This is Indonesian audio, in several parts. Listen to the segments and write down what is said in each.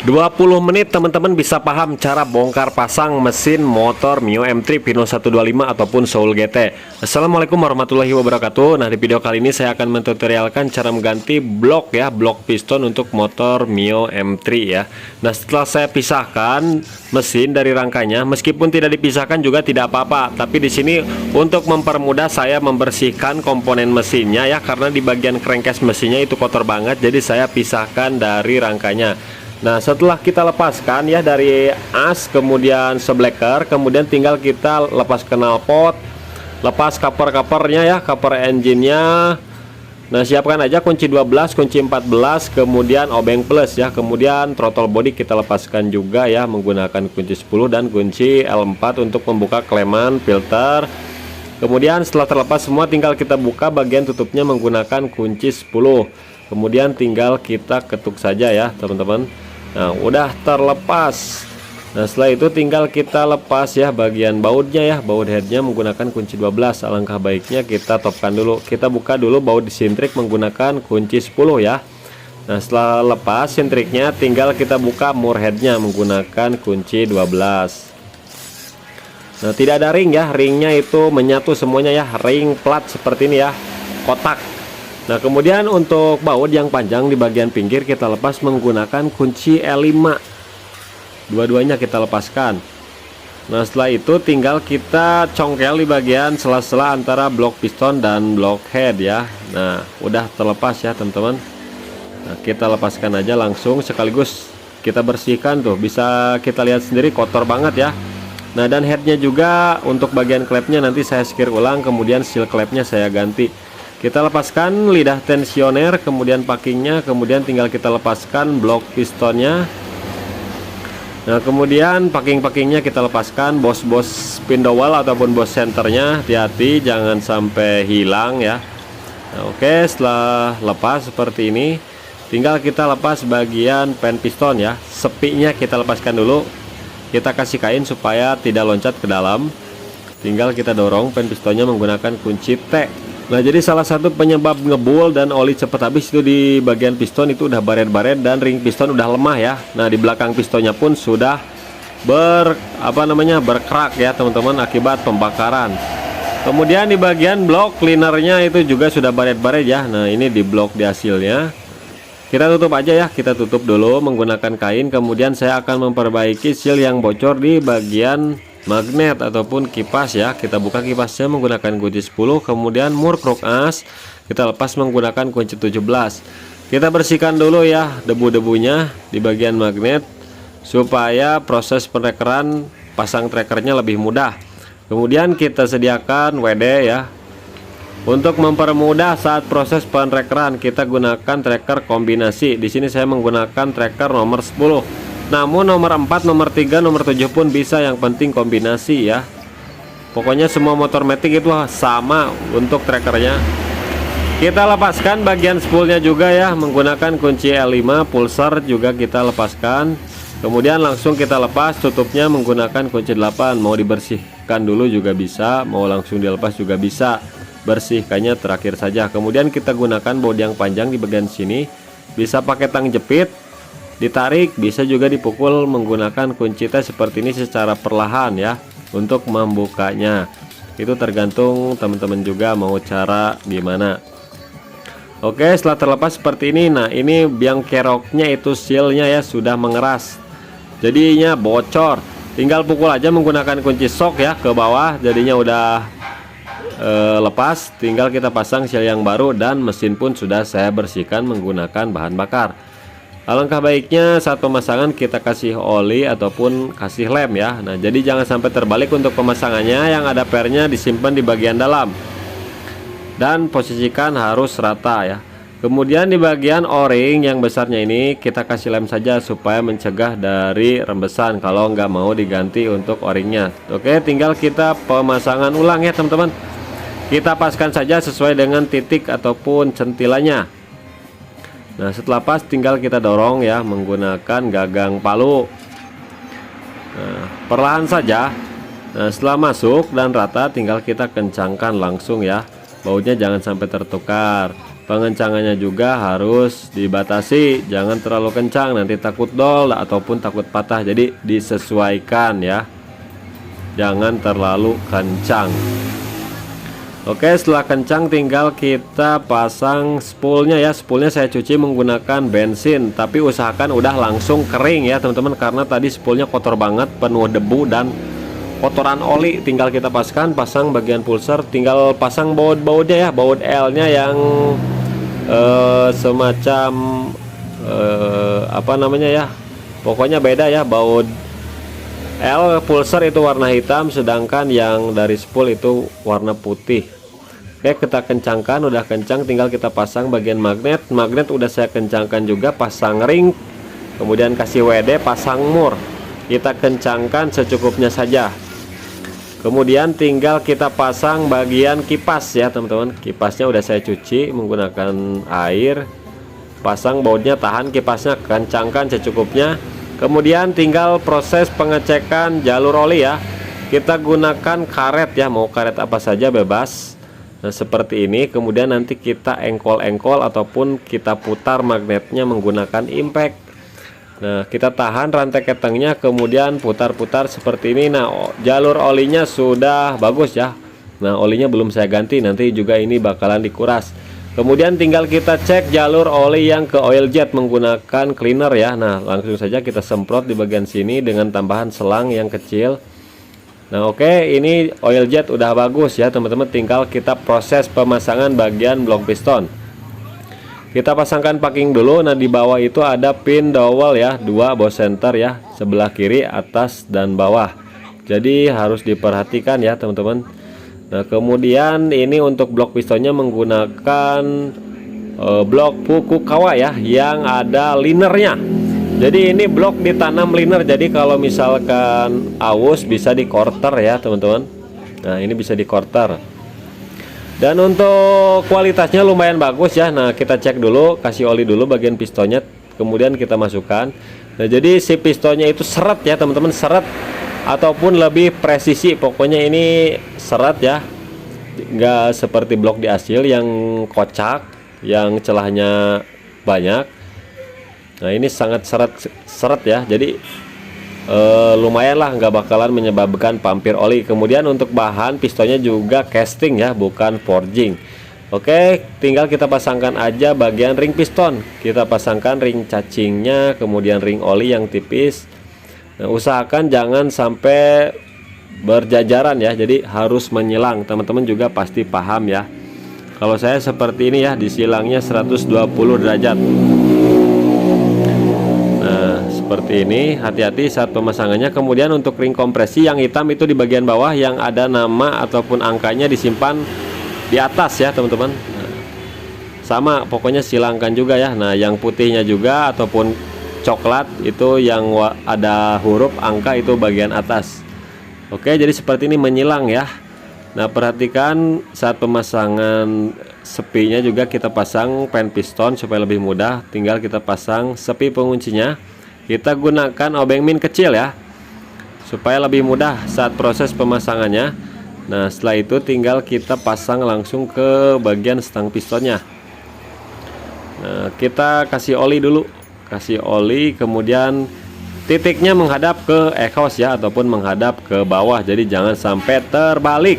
20 menit teman-teman bisa paham cara bongkar pasang mesin motor Mio M3 Pino 125 ataupun Soul GT. Assalamualaikum warahmatullahi wabarakatuh. Nah, di video kali ini saya akan mentutorialkan cara mengganti blok ya, blok piston untuk motor Mio M3 ya. Nah, setelah saya pisahkan mesin dari rangkanya, meskipun tidak dipisahkan juga tidak apa-apa, tapi di sini untuk mempermudah saya membersihkan komponen mesinnya ya, karena di bagian crankcase mesinnya itu kotor banget, jadi saya pisahkan dari rangkanya. Nah, setelah kita lepaskan ya dari as, kemudian sebleker, kemudian tinggal kita lepas knalpot, lepas cover-covernya ya, cover engine-nya. Nah, siapkan aja kunci 12, kunci 14, kemudian obeng plus ya, kemudian throttle body kita lepaskan juga ya menggunakan kunci 10 dan kunci L4 untuk membuka kleman filter. Kemudian setelah terlepas semua, tinggal kita buka bagian tutupnya menggunakan kunci 10. Kemudian tinggal kita ketuk saja ya teman-teman. Nah, udah terlepas. Nah, setelah itu tinggal kita lepas ya bagian bautnya ya, baut headnya menggunakan kunci 12. Alangkah baiknya kita topkan dulu. Kita buka dulu baut disintrik menggunakan kunci 10 ya. Nah, setelah lepas sintriknya, tinggal kita buka mur headnya menggunakan kunci 12. Nah, tidak ada ring ya, ringnya itu menyatu semuanya ya, ring plat seperti ini ya, kotak. Nah, kemudian untuk baut yang panjang di bagian pinggir kita lepas menggunakan kunci L5. Dua-duanya kita lepaskan. Nah, setelah itu tinggal kita congkel di bagian sela-sela antara blok piston dan blok head ya. Nah, udah terlepas ya teman-teman. Nah, kita lepaskan aja langsung sekaligus kita bersihkan tuh. Bisa kita lihat sendiri kotor banget ya. Nah, dan headnya juga untuk bagian klepnya nanti saya skir ulang, kemudian seal klepnya saya ganti. Kita lepaskan lidah tensioner, kemudian packingnya, kemudian tinggal kita lepaskan blok pistonnya. Nah, kemudian packing-packingnya kita lepaskan, bos-bos spindle ataupun bos senternya, hati-hati jangan sampai hilang ya. Nah, oke, setelah lepas seperti ini, tinggal kita lepas bagian pen piston ya, sepinya kita lepaskan dulu. Kita kasih kain supaya tidak loncat ke dalam. Tinggal kita dorong pen pistonnya menggunakan kunci T. Nah, jadi salah satu penyebab ngebul dan oli cepat habis itu di bagian piston itu udah baret-baret dan ring piston udah lemah ya. Nah, di belakang pistonnya pun sudah berkerak ya teman-teman akibat pembakaran. Kemudian di bagian blok cleanernya itu juga sudah baret-baret ya. Nah, ini di blok di hasilnya. Kita tutup aja ya, kita tutup dulu menggunakan kain. Kemudian saya akan memperbaiki seal yang bocor di bagian magnet ataupun kipas ya. Kita buka kipasnya menggunakan kunci 10, kemudian mur krok as kita lepas menggunakan kunci 17. Kita bersihkan dulu ya debu-debunya di bagian magnet supaya proses penrekeran pasang trackernya lebih mudah. Kemudian kita sediakan WD ya. Untuk mempermudah saat proses penrekeran, kita gunakan tracker kombinasi. Di sini saya menggunakan tracker nomor 10. Namun nomor 4, nomor 3, nomor 7 pun bisa, yang penting kombinasi ya. Pokoknya semua motor matic itu sama untuk trackernya. Kita lepaskan bagian spoolnya juga ya menggunakan kunci L5, pulsar juga kita lepaskan. Kemudian langsung kita lepas tutupnya menggunakan kunci 8. Mau dibersihkan dulu juga bisa, mau langsung dilepas juga bisa. Bersihkannya terakhir saja. Kemudian kita gunakan baut yang panjang di bagian sini, bisa pakai tang jepit, ditarik, bisa juga dipukul menggunakan kunci T seperti ini secara perlahan ya untuk membukanya. Itu tergantung teman-teman juga mau cara gimana. Oke, setelah terlepas seperti ini. Nah, ini biang keroknya itu sealnya ya sudah mengeras, jadinya bocor. Tinggal pukul aja menggunakan kunci shock ya ke bawah, jadinya udah lepas. Tinggal kita pasang seal yang baru dan mesin pun sudah saya bersihkan menggunakan bahan bakar. Alangkah baiknya saat pemasangan kita kasih oli ataupun kasih lem ya. Nah, jadi jangan sampai terbalik untuk pemasangannya. Yang ada pernya disimpan di bagian dalam dan posisikan harus rata ya. Kemudian di bagian o-ring yang besarnya ini kita kasih lem saja supaya mencegah dari rembesan kalau nggak mau diganti untuk o-ringnya. Oke, tinggal kita pemasangan ulang ya teman-teman. Kita paskan saja sesuai dengan titik ataupun centilannya. Nah, setelah pas tinggal kita dorong ya menggunakan gagang palu. Nah, perlahan saja. Nah, setelah masuk dan rata tinggal kita kencangkan langsung ya. Bautnya jangan sampai tertukar. Pengencangannya juga harus dibatasi, jangan terlalu kencang nanti takut dol ataupun takut patah. Jadi disesuaikan ya, jangan terlalu kencang. Oke, setelah kencang tinggal kita pasang spoolnya ya. Spoolnya saya cuci menggunakan bensin, tapi usahakan udah langsung kering ya teman-teman, karena tadi spoolnya kotor banget, penuh debu dan kotoran oli. Tinggal kita pasang bagian pulser, tinggal pasang baut-bautnya ya, baut L-nya yang semacam apa namanya ya, pokoknya beda ya. Baut L pulser itu warna hitam, sedangkan yang dari spool itu warna putih. Oke, kita kencangkan, udah kencang tinggal kita pasang bagian magnet. Magnet udah saya kencangkan juga, pasang ring, kemudian kasih WD, pasang mur. Kita kencangkan secukupnya saja. Kemudian tinggal kita pasang bagian kipas ya teman-teman. Kipasnya udah saya cuci menggunakan air. Pasang bautnya, tahan kipasnya, kencangkan secukupnya. Kemudian tinggal proses pengecekan jalur oli ya. Kita gunakan karet ya, mau karet apa saja bebas. Nah seperti ini. Kemudian nanti kita engkol-engkol ataupun kita putar magnetnya menggunakan impact. Nah kita tahan rantai ketengnya, kemudian putar-putar seperti ini. Nah jalur olinya sudah bagus ya. Nah olinya belum saya ganti, nanti juga ini bakalan dikuras. Kemudian tinggal kita cek jalur oli yang ke oil jet menggunakan cleaner ya. Nah langsung saja kita semprot di bagian sini dengan tambahan selang yang kecil. Nah oke, ini oil jet udah bagus ya teman-teman. Tinggal kita proses pemasangan bagian blok piston. Kita pasangkan packing dulu. Nah di bawah itu ada pin dowel ya, 2 bow center ya, sebelah kiri, atas dan bawah. Jadi harus diperhatikan ya teman-teman. Nah kemudian ini untuk blok pistonnya menggunakan blok Fukuoka ya, yang ada linernya. Jadi ini blok ditanam liner, jadi kalau misalkan aus bisa di quarter ya teman-teman. Nah ini bisa di quarter. Dan untuk kualitasnya lumayan bagus ya. Nah kita cek dulu, kasih oli dulu bagian pistonnya, kemudian kita masukkan. Nah jadi si pistonnya itu seret ya teman-teman, seret ataupun lebih presisi. Pokoknya ini seret ya, nggak seperti blok di asil yang kocak, yang celahnya banyak. Nah ini sangat seret ya, jadi lumayan lah, nggak bakalan menyebabkan pampir oli. Kemudian untuk bahan pistonnya juga casting ya, bukan forging. Oke, tinggal kita pasangkan aja bagian ring piston. Kita pasangkan ring cacingnya, kemudian ring oli yang tipis. Nah, usahakan jangan sampai berjajaran ya, jadi harus menyilang. Teman-teman juga pasti paham ya. Kalau saya seperti ini ya, disilangnya 120 derajat. Nah seperti ini, hati-hati saat pemasangannya. Kemudian untuk ring kompresi yang hitam itu di bagian bawah, yang ada nama ataupun angkanya disimpan di atas ya teman-teman. Nah, sama pokoknya silangkan juga ya. Nah yang putihnya juga ataupun coklat itu yang ada huruf angka itu bagian atas. Oke, jadi seperti ini menyilang ya. Nah perhatikan saat pemasangan sepinya juga kita pasang pen piston supaya lebih mudah. Tinggal kita pasang sepi penguncinya. Kita gunakan obeng min kecil ya, supaya lebih mudah saat proses pemasangannya. Nah setelah itu tinggal kita pasang langsung ke bagian stang pistonnya. Nah kita kasih oli dulu, kasih oli, kemudian titiknya menghadap ke exhaust ya, ataupun menghadap ke bawah, jadi jangan sampai terbalik.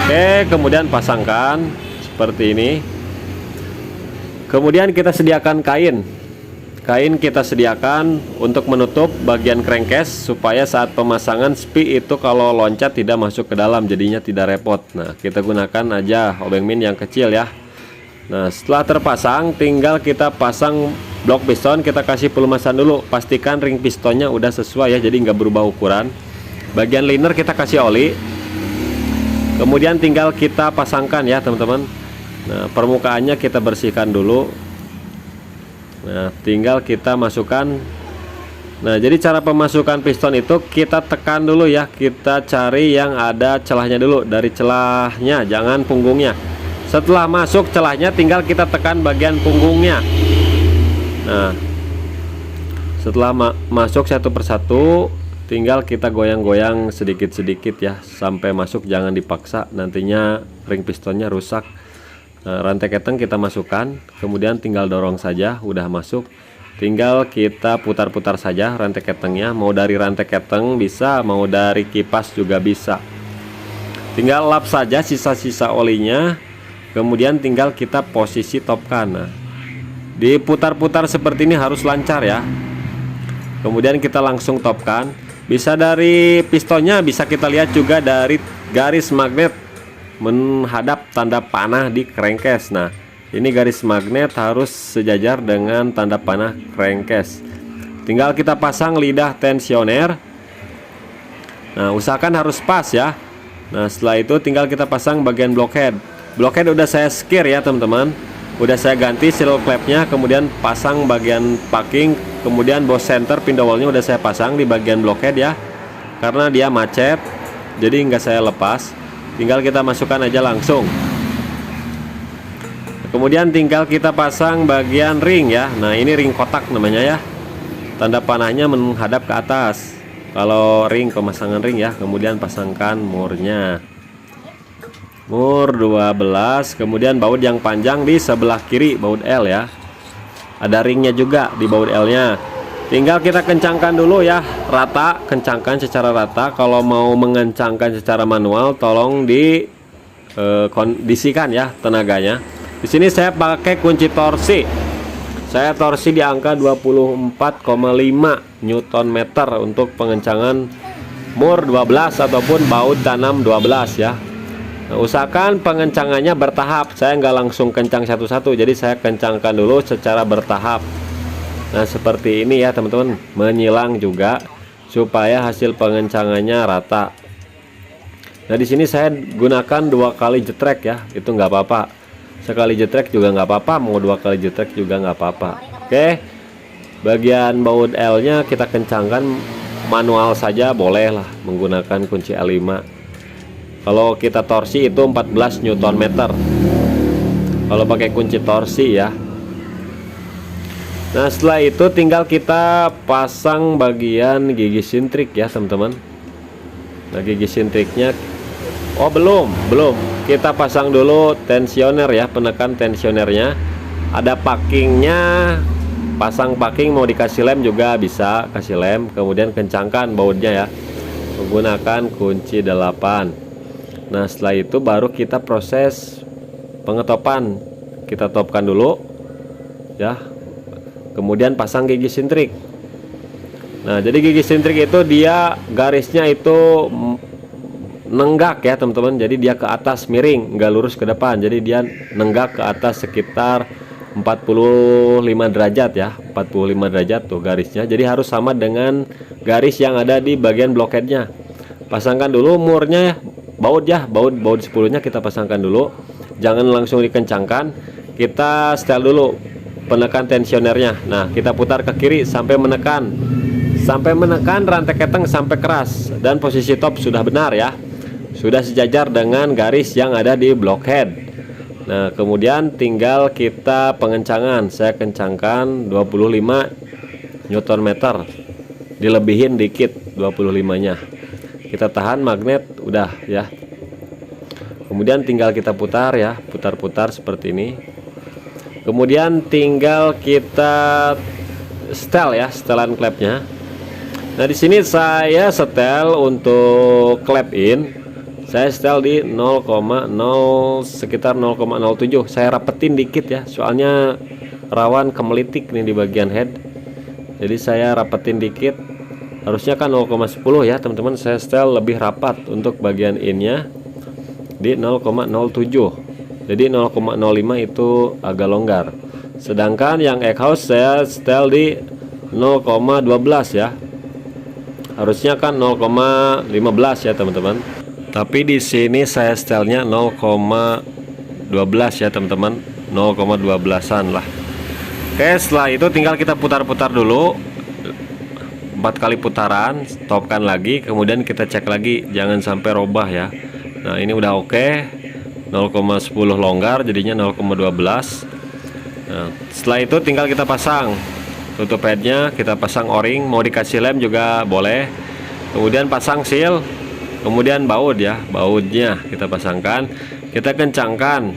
Oke, kemudian pasangkan seperti ini. Kemudian kita sediakan kain. Kain kita sediakan untuk menutup bagian crankcase supaya saat pemasangan spi itu kalau loncat tidak masuk ke dalam, jadinya tidak repot. Nah, kita gunakan aja obeng min yang kecil ya. Nah, setelah terpasang tinggal kita pasang blok piston, kita kasih pelumasan dulu. Pastikan ring pistonnya udah sesuai ya, jadi nggak berubah ukuran. Bagian liner kita kasih oli. Kemudian tinggal kita pasangkan ya teman-teman. Nah permukaannya kita bersihkan dulu. Nah tinggal kita masukkan. Nah jadi cara pemasukan piston itu kita tekan dulu ya. Kita cari yang ada celahnya dulu. Dari celahnya, jangan punggungnya. Setelah masuk celahnya tinggal kita tekan bagian punggungnya. Nah setelah masuk satu persatu, tinggal kita goyang-goyang sedikit-sedikit ya sampai masuk, jangan dipaksa, nantinya ring pistonnya rusak. Nah, rantai keteng kita masukkan, kemudian tinggal dorong saja, udah masuk. Tinggal kita putar-putar saja rantai ketengnya, mau dari rantai keteng bisa, mau dari kipas juga bisa. Tinggal lap saja sisa-sisa olinya, kemudian tinggal kita posisi topkan. Nah, diputar-putar seperti ini harus lancar ya. Kemudian kita langsung topkan. Bisa dari pistonnya, bisa kita lihat juga dari garis magnet menghadap tanda panah di crankcase. Nah, ini garis magnet harus sejajar dengan tanda panah crankcase. Tinggal kita pasang lidah tensioner. Nah, usahakan harus pas ya. Nah, setelah itu tinggal kita pasang bagian blockhead. Blockhead udah saya skir ya teman-teman. Udah saya ganti seal clamp-nya, kemudian pasang bagian packing, kemudian boss center pindowalnya udah saya pasang di bagian blockhead ya. Karena dia macet, jadi nggak saya lepas. Tinggal kita masukkan aja langsung. Kemudian tinggal kita pasang bagian ring ya. Nah, ini ring kotak namanya ya. Tanda panahnya menghadap ke atas. Kalau ring, pemasangan ring ya. Kemudian pasangkan murnya. Mur 12. Kemudian baut yang panjang di sebelah kiri, baut L ya. Ada ringnya juga di baut L nya. Tinggal kita kencangkan dulu ya, rata, kencangkan secara rata. Kalau mau mengencangkan secara manual, tolong kondisikan ya tenaganya. Di sini saya pakai kunci torsi. Saya torsi di angka 24,5 Nm untuk pengencangan mur 12 ataupun baut tanam 12 ya. Nah, usahakan pengencangannya bertahap. Saya nggak langsung kencang satu-satu, jadi saya kencangkan dulu secara bertahap. Nah, seperti ini ya teman-teman, menyilang juga supaya hasil pengencangannya rata. Nah, di sini saya gunakan 2 kali jetrek ya, itu nggak apa-apa. Sekali jetrek juga nggak apa-apa, mau 2 kali jetrek juga nggak apa-apa. Oke, bagian baut L nya kita kencangkan manual saja, boleh lah menggunakan kunci L5. Kalau kita torsi itu 14 Nm kalau pakai kunci torsi ya. Nah, setelah itu tinggal kita pasang bagian gigi sintrik ya teman-teman. Nah, gigi sintriknya belum kita pasang dulu tensioner ya, penekan tensionernya. Ada packingnya, pasang packing, mau dikasih lem juga bisa kasih lem. Kemudian kencangkan bautnya ya menggunakan kunci 8. Nah, setelah itu baru kita proses pengetopan. Kita topkan dulu ya, kemudian pasang gigi sintrik. Nah, jadi gigi sintrik itu dia garisnya itu nenggak ya teman-teman. Jadi dia ke atas miring, nggak lurus ke depan. Jadi dia nenggak ke atas sekitar 45 derajat ya, 45 derajat tuh garisnya. Jadi harus sama dengan garis yang ada di bagian blockheadnya. Pasangkan dulu murnya, baut 10-nya kita pasangkan dulu. Jangan langsung dikencangkan. Kita setel dulu penekan tensionernya. Nah, kita putar ke kiri sampai menekan rantai keteng sampai keras, dan posisi top sudah benar ya, sudah sejajar dengan garis yang ada di blockhead. Nah, kemudian tinggal kita pengencangan. Saya kencangkan 25 Nm, dilebihin dikit 25-nya. Kita tahan magnet udah ya. Kemudian tinggal kita putar ya, putar-putar seperti ini. Kemudian tinggal kita setel ya, setelan klepnya. Nah, di sini saya setel untuk klep in. Saya setel di 0,0 sekitar 0,07. Saya rapetin dikit ya, soalnya rawan kemelitik nih di bagian head. Jadi saya rapetin dikit. Harusnya kan 0,10 ya, teman-teman. Saya setel lebih rapat untuk bagian innya di 0,07. Jadi 0,05 itu agak longgar. Sedangkan yang exhaust saya setel di 0,12 ya. Harusnya kan 0,15 ya teman-teman. Tapi di sini saya setelnya 0,12 ya teman-teman. 0,12an lah. Oke, setelah itu tinggal kita putar-putar dulu 4 kali putaran, stopkan lagi, kemudian kita cek lagi jangan sampai robah ya. Nah, ini udah oke. 0,10 longgar jadinya 0,12. Nah, setelah itu tinggal kita pasang tutup headnya, kita pasang o-ring, mau dikasih lem juga boleh. Kemudian pasang seal, kemudian baut ya, bautnya kita pasangkan, kita kencangkan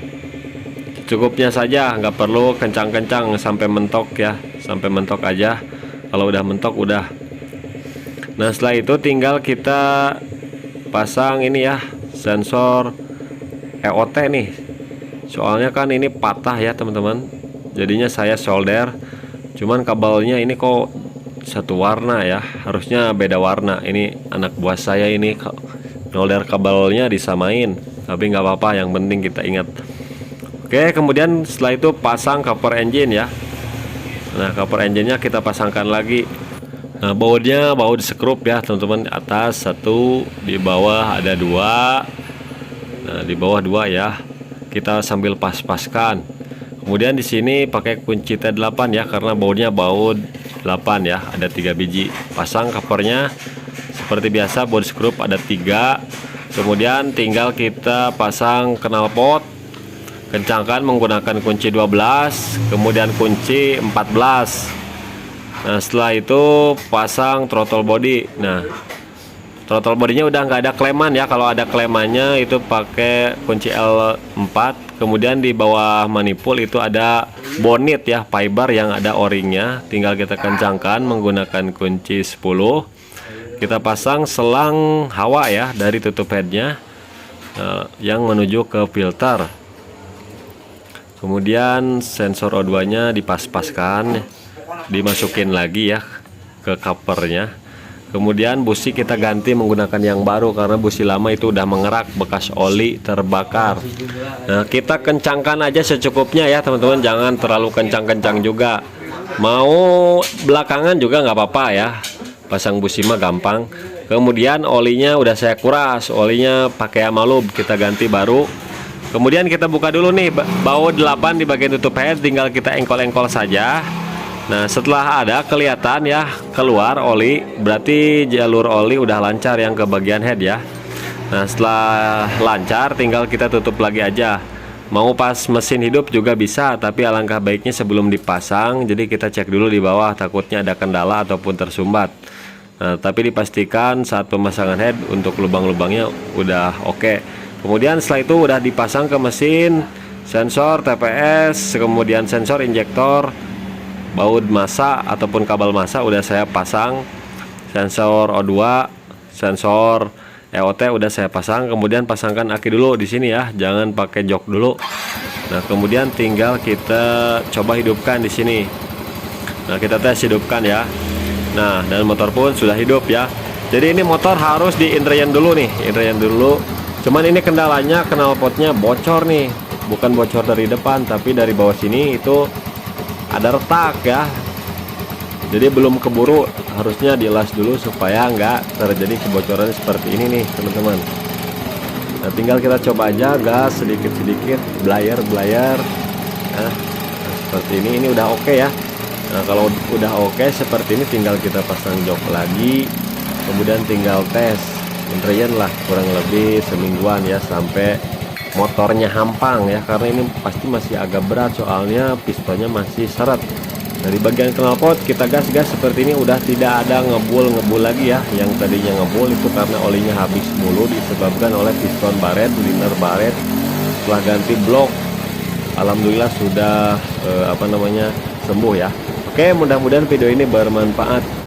secukupnya saja, nggak perlu kencang-kencang sampai mentok ya, sampai mentok aja. Kalau udah mentok udah. Nah setelah itu tinggal kita pasang ini ya, sensor EOT nih. Soalnya kan ini patah ya teman-teman, jadinya saya solder. Cuman kabelnya ini kok satu warna ya, harusnya beda warna. Ini anak buah saya ini solder kabelnya disamain, tapi nggak apa-apa, yang penting kita ingat. Oke, kemudian setelah itu pasang cover engine ya. Nah cover engine-nya kita pasangkan lagi. Nah bautnya baut skrup ya teman-teman, atas satu, di bawah ada dua. Nah di bawah dua ya, kita sambil pas-paskan. Kemudian di sini pakai kunci T8 ya, karena bautnya baut 8 ya, ada 3 biji. Pasang covernya seperti biasa, baut skrup ada 3. Kemudian tinggal kita pasang knalpot. Kencangkan menggunakan kunci 12, kemudian kunci 14. Nah setelah itu pasang throttle body. Nah throttle bodinya udah nggak ada kleman ya, kalau ada klemannya itu pakai kunci L4. Kemudian di bawah manifold itu ada bonnet ya, fiber yang ada o-ringnya, tinggal kita kencangkan menggunakan kunci 10. Kita pasang selang hawa ya dari tutup headnya yang menuju ke filter. Kemudian sensor O2 nya dipas-paskan, dimasukin lagi ya ke covernya. Kemudian busi kita ganti menggunakan yang baru, karena busi lama itu udah mengerak bekas oli terbakar. Nah kita kencangkan aja secukupnya ya teman-teman, jangan terlalu kencang-kencang juga. Mau belakangan juga nggak apa-apa ya, pasang busi mah gampang. Kemudian olinya udah saya kuras, olinya pakai Amalub, kita ganti baru. Kemudian kita buka dulu nih baut 8 di bagian tutup head, tinggal kita engkol-engkol saja. Nah setelah ada kelihatan ya keluar oli, berarti jalur oli udah lancar yang ke bagian head ya. Nah setelah lancar tinggal kita tutup lagi aja. Mau pas mesin hidup juga bisa, tapi alangkah baiknya sebelum dipasang, jadi kita cek dulu di bawah, takutnya ada kendala ataupun tersumbat. Nah tapi dipastikan saat pemasangan head untuk lubang-lubangnya udah oke. Kemudian setelah itu udah dipasang ke mesin, sensor TPS, kemudian sensor injektor, baut massa ataupun kabel massa udah saya pasang, sensor O2, sensor EOT udah saya pasang. Kemudian pasangkan aki dulu di sini ya, jangan pakai jok dulu. Nah kemudian tinggal kita coba hidupkan di sini. Nah kita tes hidupkan ya. Nah dan motor pun sudah hidup ya. Jadi ini motor harus di interior dulu nih, interior dulu. Cuman ini kendalanya knalpotnya bocor nih, bukan bocor dari depan tapi dari bawah sini itu ada retak ya. Jadi belum keburu, harusnya dilas dulu supaya nggak terjadi kebocoran seperti ini nih teman-teman. Nah tinggal kita coba aja gas sedikit-sedikit, blayer nah, seperti ini udah oke ya. Nah kalau udah oke seperti ini tinggal kita pasang jok lagi, kemudian tinggal tes interior lah, kurang lebih semingguan ya sampai motornya hampang ya, karena ini pasti masih agak berat soalnya pistonnya masih seret. Dari bagian knalpot kita gas-gas seperti ini udah tidak ada ngebul lagi ya. Yang tadinya ngebul itu karena olinya habis mulu disebabkan oleh piston baret, liner baret. Setelah ganti blok, alhamdulillah sudah sembuh ya. Oke, mudah-mudahan video ini bermanfaat.